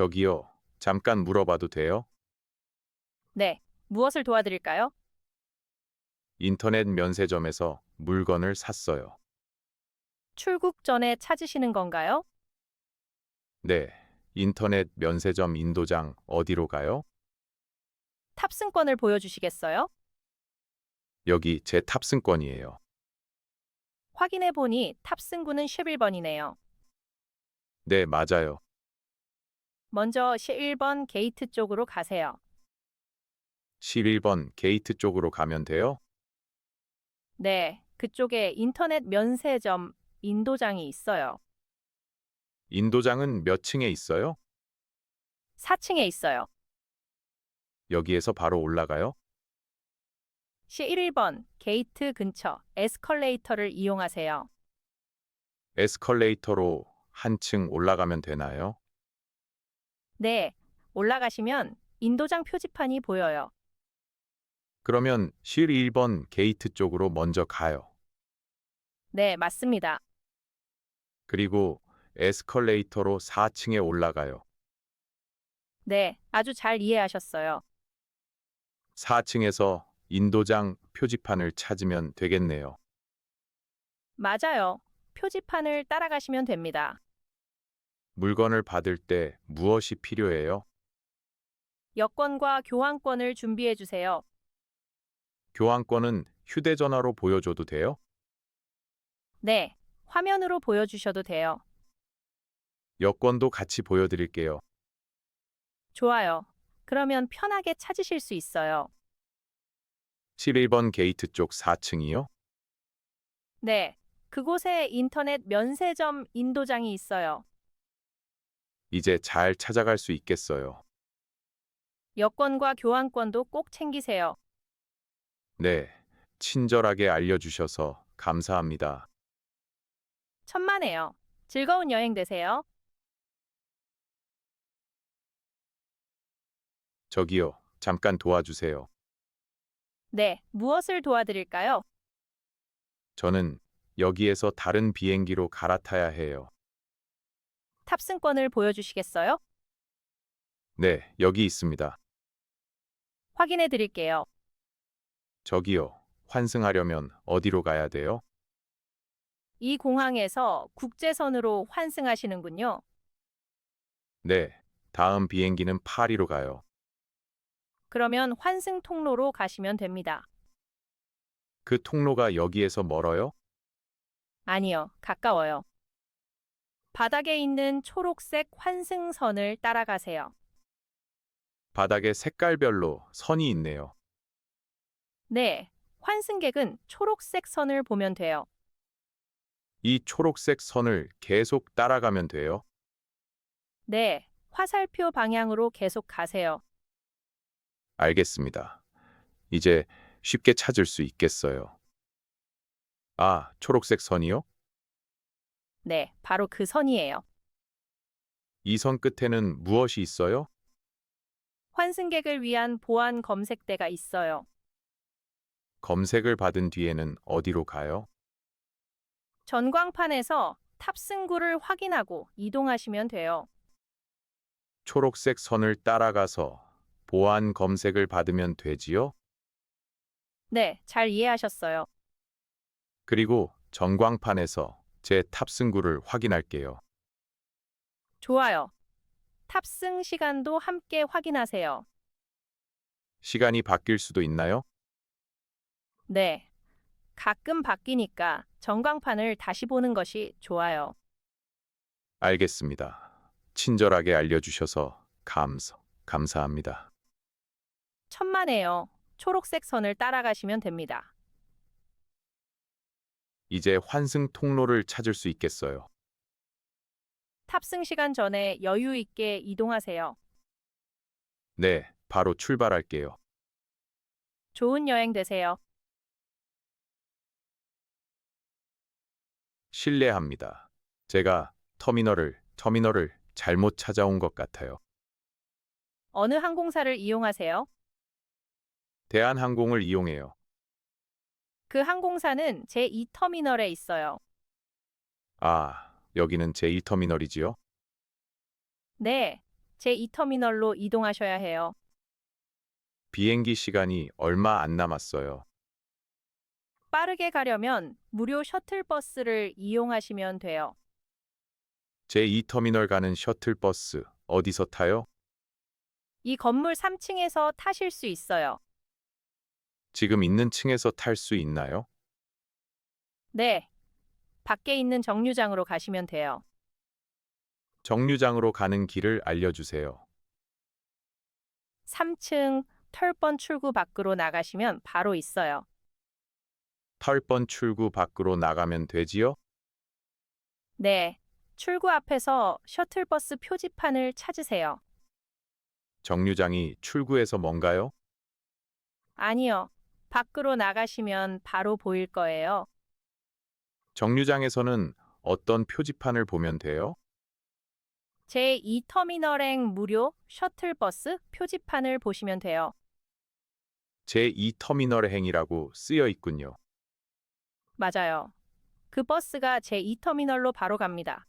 저기요, 잠깐 물어봐도 돼요? 네, 무엇을 도와드릴까요? 인터넷 면세점에서 물건을 샀어요. 출국 전에 찾으시는 건가요? 네, 인터넷 면세점 인도장 어디로 가요? 탑승권을 보여주시겠어요? 여기 제 탑승권이에요. 확인해 보니 탑승구는 11번이네요. 네, 맞아요. 먼저 11번 게이트 쪽으로 가세요. 11번 게이트 쪽으로 가면 돼요? 네, 그쪽에 인터넷 면세점 인도장이 있어요. 인도장은 몇 층에 있어요? 4층에 있어요. 여기에서 바로 올라가요? 11번 게이트 근처 에스컬레이터를 이용하세요. 에스컬레이터로 한 층 올라가면 되나요? 네, 올라가시면 인도장 표지판이 보여요. 그러면 11번 게이트 쪽으로 먼저 가요. 네, 맞습니다. 그리고 에스컬레이터로 4층에 올라가요. 네, 아주 잘 이해하셨어요. 4층에서 인도장 표지판을 찾으면 되겠네요. 맞아요. 표지판을 따라가시면 됩니다. 물건을 받을 때 무엇이 필요해요? 여권과 교환권을 준비해 주세요. 교환권은 휴대전화로 보여줘도 돼요? 네, 화면으로 보여주셔도 돼요. 여권도 같이 보여드릴게요. 좋아요. 그러면 편하게 찾으실 수 있어요. 11번 게이트 쪽 4층이요? 네, 그곳에 인터넷 면세점 인도장이 있어요. 이제 잘 찾아갈 수 있겠어요. 여권과 교환권도 꼭 챙기세요. 네, 친절하게 알려주셔서 감사합니다. 천만에요. 즐거운 여행 되세요. 저기요, 잠깐 도와주세요. 네, 무엇을 도와드릴까요? 저는 여기에서 다른 비행기로 갈아타야 해요. 탑승권을 보여주시겠어요? 네, 여기 있습니다. 확인해 드릴게요. 저기요, 환승하려면 어디로 가야 돼요? 이 공항에서 국제선으로 환승하시는군요. 네, 다음 비행기는 파리로 가요. 그러면 환승 통로로 가시면 됩니다. 그 통로가 여기에서 멀어요? 아니요, 가까워요. 바닥에 있는 초록색 환승선을 따라가세요. 바닥에 색깔별로 선이 있네요. 네, 환승객은 초록색 선을 보면 돼요. 이 초록색 선을 계속 따라가면 돼요. 네, 화살표 방향으로 계속 가세요. 알겠습니다. 이제 쉽게 찾을 수 있겠어요. 아, 초록색 선이요? 네, 바로 그 선이에요. 이 선 끝에는 무엇이 있어요? 환승객을 위한 보안 검색대가 있어요. 검색을 받은 뒤에는 어디로 가요? 전광판에서 탑승구를 확인하고 이동하시면 돼요. 초록색 선을 따라가서 보안 검색을 받으면 되지요? 네, 잘 이해하셨어요. 그리고 전광판에서 제 탑승구를 확인할게요. 좋아요. 탑승 시간도 함께 확인하세요. 시간이 바뀔 수도 있나요? 네, 가끔 바뀌니까 전광판을 다시 보는 것이 좋아요. 알겠습니다. 친절하게 알려주셔서 감사합니다. 천만에요. 초록색 선을 따라가시면 됩니다. 이제 환승 통로를 찾을 수 있겠어요. 탑승 시간 전에 여유 있게 이동하세요. 네, 바로 출발할게요. 좋은 여행 되세요. 실례합니다. 제가 터미널을 잘못 찾아온 것 같아요. 어느 항공사를 이용하세요? 대한항공을 이용해요. 그 항공사는 제2터미널에 있어요. 아, 여기는 제1터미널이지요? 네, 제2터미널로 이동하셔야 해요. 비행기 시간이 얼마 안 남았어요. 빠르게 가려면 무료 셔틀버스를 이용하시면 돼요. 제2터미널 가는 셔틀버스 어디서 타요? 이 건물 3층에서 타실 수 있어요. 지금 있는 층에서 탈 수 있나요? 네, 밖에 있는 정류장으로 가시면 돼요. 정류장으로 가는 길을 알려주세요. 3층 털번 출구 밖으로 나가시면 바로 있어요. 털번 출구 밖으로 나가면 되지요? 네, 출구 앞에서 셔틀버스 표지판을 찾으세요. 정류장이 출구에서 먼가요? 아니요, 밖으로 나가시면 바로 보일 거예요. 정류장에서는 어떤 표지판을 보면 돼요? 제2터미널행 무료 셔틀버스 표지판을 보시면 돼요. 제2터미널 행이라고 쓰여 있군요. 맞아요. 그 버스가 제2터미널로 바로 갑니다.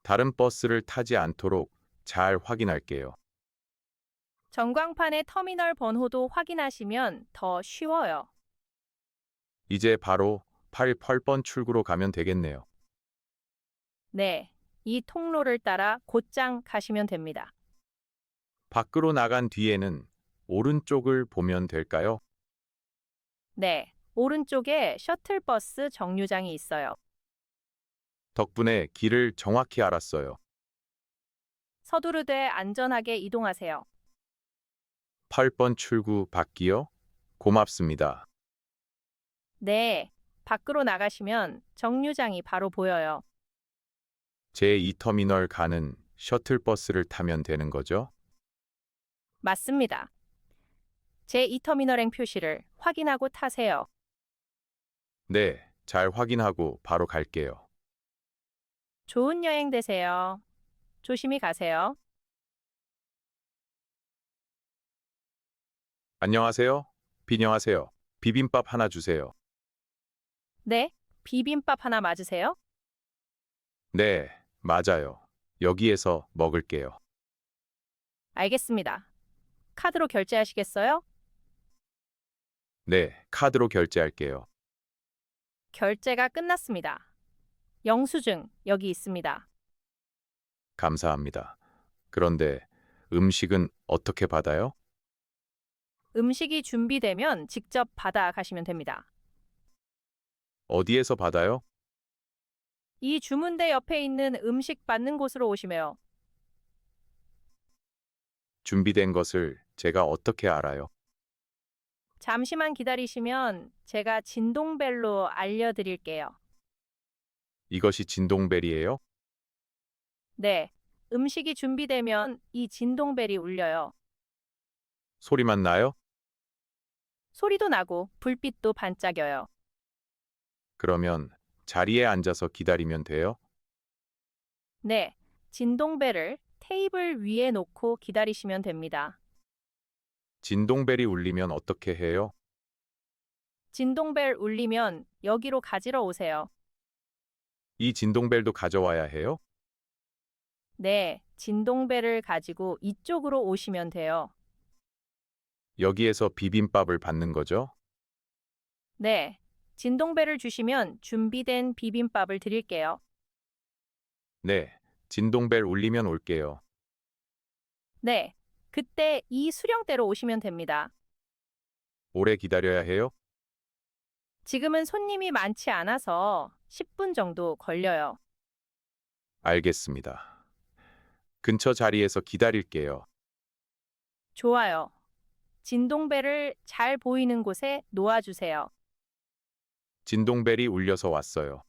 다른 버스를 타지 않도록 잘 확인할게요. 전광판의 터미널 번호도 확인하시면 더 쉬워요. 이제 바로 88번 출구로 가면 되겠네요. 네, 이 통로를 따라 곧장 가시면 됩니다. 밖으로 나간 뒤에는 오른쪽을 보면 될까요? 네, 오른쪽에 셔틀버스 정류장이 있어요. 덕분에 길을 정확히 알았어요. 서두르되 안전하게 이동하세요. 8번 출구 밖이요? 고맙습니다. 네, 밖으로 나가시면 정류장이 바로 보여요. 제2터미널 가는 셔틀버스를 타면 되는 거죠? 맞습니다. 제2터미널행 표시를 확인하고 타세요. 네, 잘 확인하고 바로 갈게요. 좋은 여행 되세요. 조심히 가세요. 안녕하세요. 안녕하세요. 비빔밥 하나 주세요. 네, 비빔밥 하나 맞으세요? 네, 맞아요. 여기에서 먹을게요. 알겠습니다. 카드로 결제하시겠어요? 네, 카드로 결제할게요. 결제가 끝났습니다. 영수증 여기 있습니다. 감사합니다. 그런데 음식은 어떻게 받아요? 음식이 준비되면 직접 받아 가시면 됩니다. 어디에서 받아요? 이 주문대 옆에 있는 음식 받는 곳으로 오시면 준비된 것을 제가 어떻게 알아요? 잠시만 기다리시면 제가 진동벨로 알려드릴게요. 이것이 진동벨이에요? 네, 음식이 준비되면 이 진동벨이 울려요. 소리만 나요? 소리도 나고 불빛도 반짝여요. 그러면 자리에 앉아서 기다리면 돼요? 네, 진동벨을 테이블 위에 놓고 기다리시면 됩니다. 진동벨이 울리면 어떻게 해요? 진동벨 울리면 여기로 가지러 오세요. 이 진동벨도 가져와야 해요? 네, 진동벨을 가지고 이쪽으로 오시면 돼요. 여기에서 비빔밥을 받는 거죠? 네, 진동벨을 주시면 준비된 비빔밥을 드릴게요. 네, 진동벨 울리면 올게요. 네, 그때 이 수령대로 오시면 됩니다. 오래 기다려야 해요? 지금은 손님이 많지 않아서 10분 정도 걸려요. 알겠습니다. 근처 자리에서 기다릴게요. 좋아요. 진동벨을 잘 보이는 곳에 놓아주세요. 진동벨이 울려서 왔어요.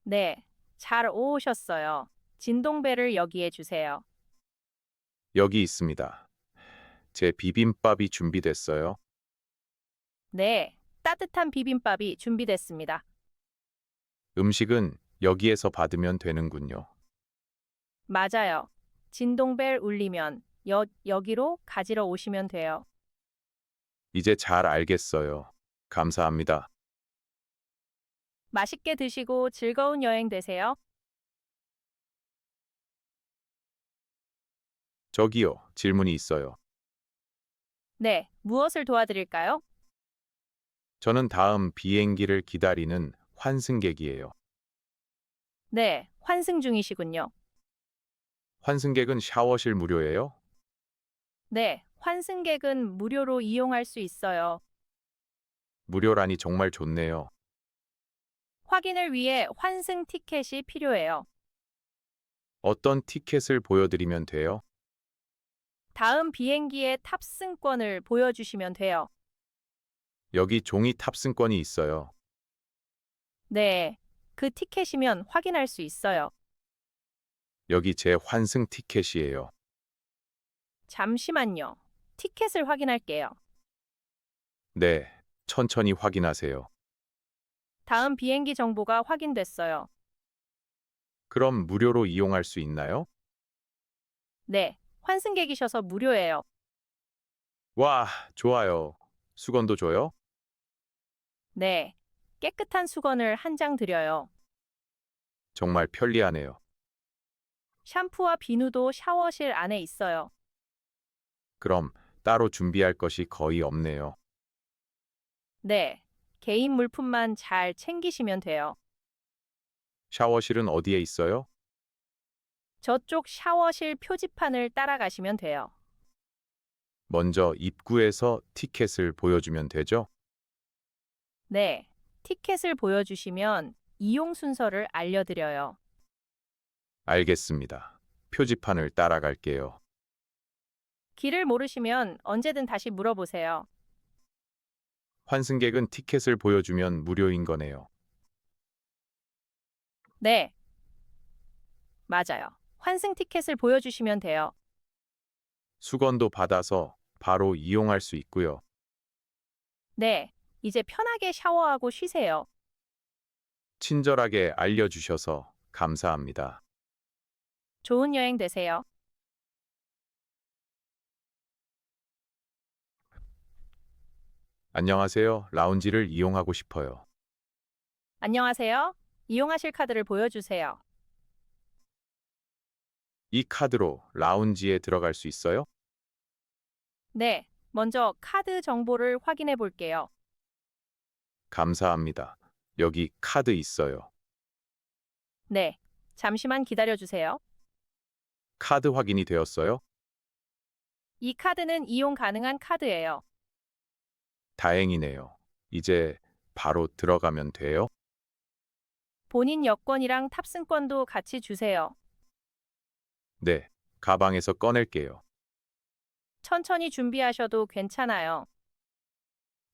네, 잘 오셨어요. 진동벨을 여기에 주세요. 여기 있습니다. 제 비빔밥이 준비됐어요. 네, 따뜻한 비빔밥이 준비됐습니다. 음식은 여기에서 받으면 되는군요. 맞아요. 진동벨 울리면 여기로 가지러 오시면 돼요. 이제 잘 알겠어요. 감사합니다. 맛있게 드시고 즐거운 여행 되세요. 저기요, 질문이 있어요. 네, 무엇을 도와드릴까요? 저는 다음 비행기를 기다리는 환승객이에요. 네, 환승 중이시군요. 환승객은 샤워실 무료예요? 네, 환승객은 무료로 이용할 수 있어요. 무료라니 정말 좋네요. 확인을 위해 환승 티켓이 필요해요. 어떤 티켓을 보여드리면 돼요? 다음 비행기의 탑승권을 보여주시면 돼요. 여기 종이 탑승권이 있어요. 네, 그 티켓이면 확인할 수 있어요. 여기 제 환승 티켓이에요. 잠시만요. 티켓을 확인할게요. 네, 천천히 확인하세요. 다음 비행기 정보가 확인됐어요. 그럼 무료로 이용할 수 있나요? 네, 환승객이셔서 무료예요. 와, 좋아요. 수건도 줘요? 네, 깨끗한 수건을 한 장 드려요. 정말 편리하네요. 샴푸와 비누도 샤워실 안에 있어요. 그럼 따로 준비할 것이 거의 없네요. 네, 개인 물품만 잘 챙기시면 돼요. 샤워실은 어디에 있어요? 저쪽 샤워실 표지판을 따라가시면 돼요. 먼저 입구에서 티켓을 보여주면 되죠? 네, 티켓을 보여주시면 이용 순서를 알려드려요. 알겠습니다. 표지판을 따라갈게요. 길을 모르시면 언제든 다시 물어보세요. 환승객은 티켓을 보여주면 무료인 거네요. 네, 맞아요. 환승 티켓을 보여주시면 돼요. 수건도 받아서 바로 이용할 수 있고요. 네, 이제 편하게 샤워하고 쉬세요. 친절하게 알려주셔서 감사합니다. 좋은 여행 되세요. 안녕하세요. 라운지를 이용하고 싶어요. 안녕하세요. 이용하실 카드를 보여주세요. 이 카드로 라운지에 들어갈 수 있어요? 네, 먼저 카드 정보를 확인해 볼게요. 감사합니다. 여기 카드 있어요. 네, 잠시만 기다려 주세요. 카드 확인이 되었어요? 이 카드는 이용 가능한 카드예요. 다행이네요. 이제 바로 들어가면 돼요? 본인 여권이랑 탑승권도 같이 주세요. 네, 가방에서 꺼낼게요. 천천히 준비하셔도 괜찮아요.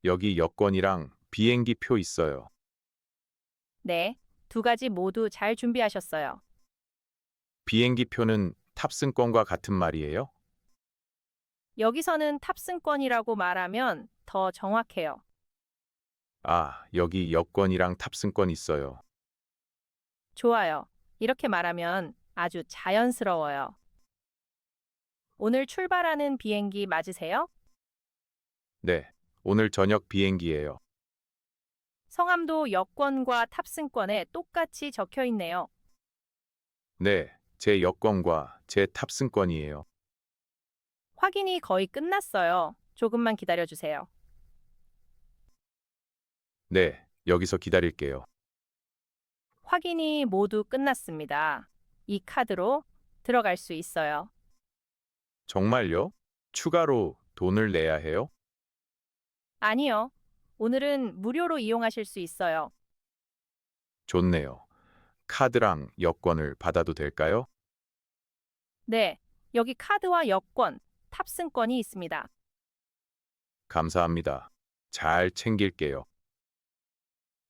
여기 여권이랑 비행기 표 있어요. 네, 두 가지 모두 잘 준비하셨어요. 비행기 표는 탑승권과 같은 말이에요? 여기서는 탑승권이라고 말하면 더 정확해요. 아, 여기 여권이랑 탑승권 있어요. 좋아요. 이렇게 말하면 아주 자연스러워요. 오늘 출발하는 비행기 맞으세요? 네, 오늘 저녁 비행기예요. 성함도 여권과 탑승권에 똑같이 적혀 있네요. 네, 제 여권과 제 탑승권이에요. 확인이 거의 끝났어요. 조금만 기다려 주세요. 네, 여기서 기다릴게요. 확인이 모두 끝났습니다. 이 카드로 들어갈 수 있어요. 정말요? 추가로 돈을 내야 해요? 아니요. 오늘은 무료로 이용하실 수 있어요. 좋네요. 카드랑 여권을 받아도 될까요? 네, 여기 카드와 여권, 탑승권이 있습니다. 감사합니다. 잘 챙길게요.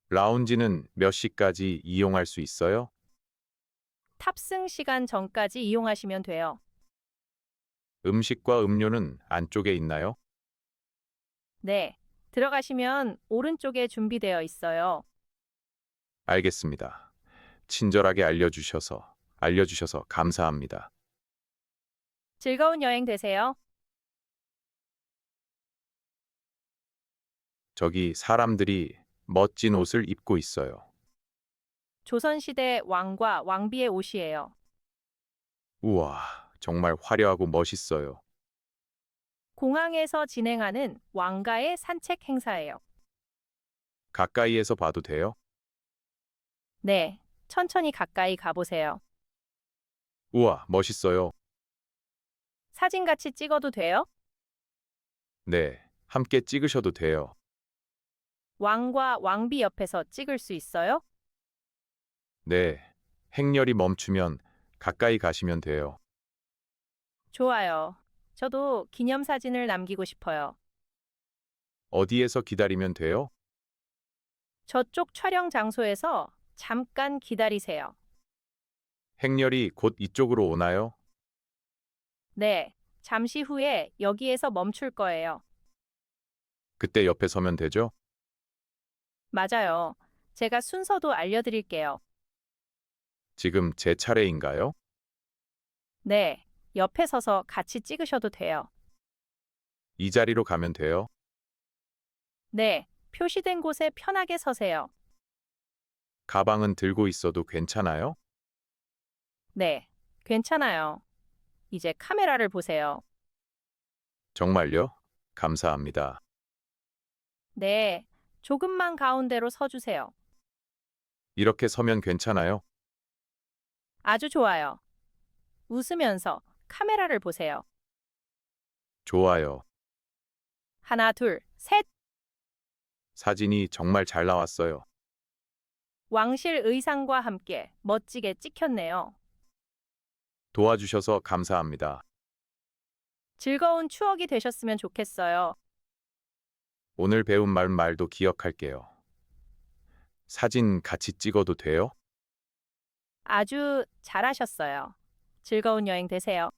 라운지는 몇 시까지 이용할 수 있어요? 탑승 시간 전까지 이용하시면 돼요. 음식과 음료는 안쪽에 있나요? 네, 들어가시면 오른쪽에 준비되어 있어요. 알겠습니다. 친절하게 알려주셔서 감사합니다. 즐거운 여행 되세요. 저기 사람들이 멋진 옷을 입고 있어요. 조선시대 왕과 왕비의 옷이에요. 우와, 정말 화려하고 멋있어요. 공항에서 진행하는 왕가의 산책 행사예요. 가까이에서 봐도 돼요? 네, 천천히 가까이 가보세요. 우와, 멋있어요. 사진 같이 찍어도 돼요? 네, 함께 찍으셔도 돼요. 왕과 왕비 옆에서 찍을 수 있어요? 네, 행렬이 멈추면 가까이 가시면 돼요. 좋아요. 저도 기념사진을 남기고 싶어요. 어디에서 기다리면 돼요? 저쪽 촬영 장소에서 잠깐 기다리세요. 행렬이 곧 이쪽으로 오나요? 네, 잠시 후에 여기에서 멈출 거예요. 그때 옆에 서면 되죠? 맞아요. 제가 순서도 알려드릴게요. 지금 제 차례인가요? 네, 옆에 서서 같이 찍으셔도 돼요. 이 자리로 가면 돼요? 네, 표시된 곳에 편하게 서세요. 가방은 들고 있어도 괜찮아요? 네, 괜찮아요. 이제 카메라를 보세요. 정말요? 감사합니다. 네, 조금만 가운데로 서주세요. 이렇게 서면 괜찮아요? 아주 좋아요. 웃으면서 카메라를 보세요. 좋아요. 하나, 둘, 셋. 사진이 정말 잘 나왔어요. 왕실 의상과 함께 멋지게 찍혔네요. 도와주셔서 감사합니다. 즐거운 추억이 되셨으면 좋겠어요. 오늘 배운 말도 기억할게요. 사진 같이 찍어도 돼요? 아주 잘하셨어요. 즐거운 여행 되세요.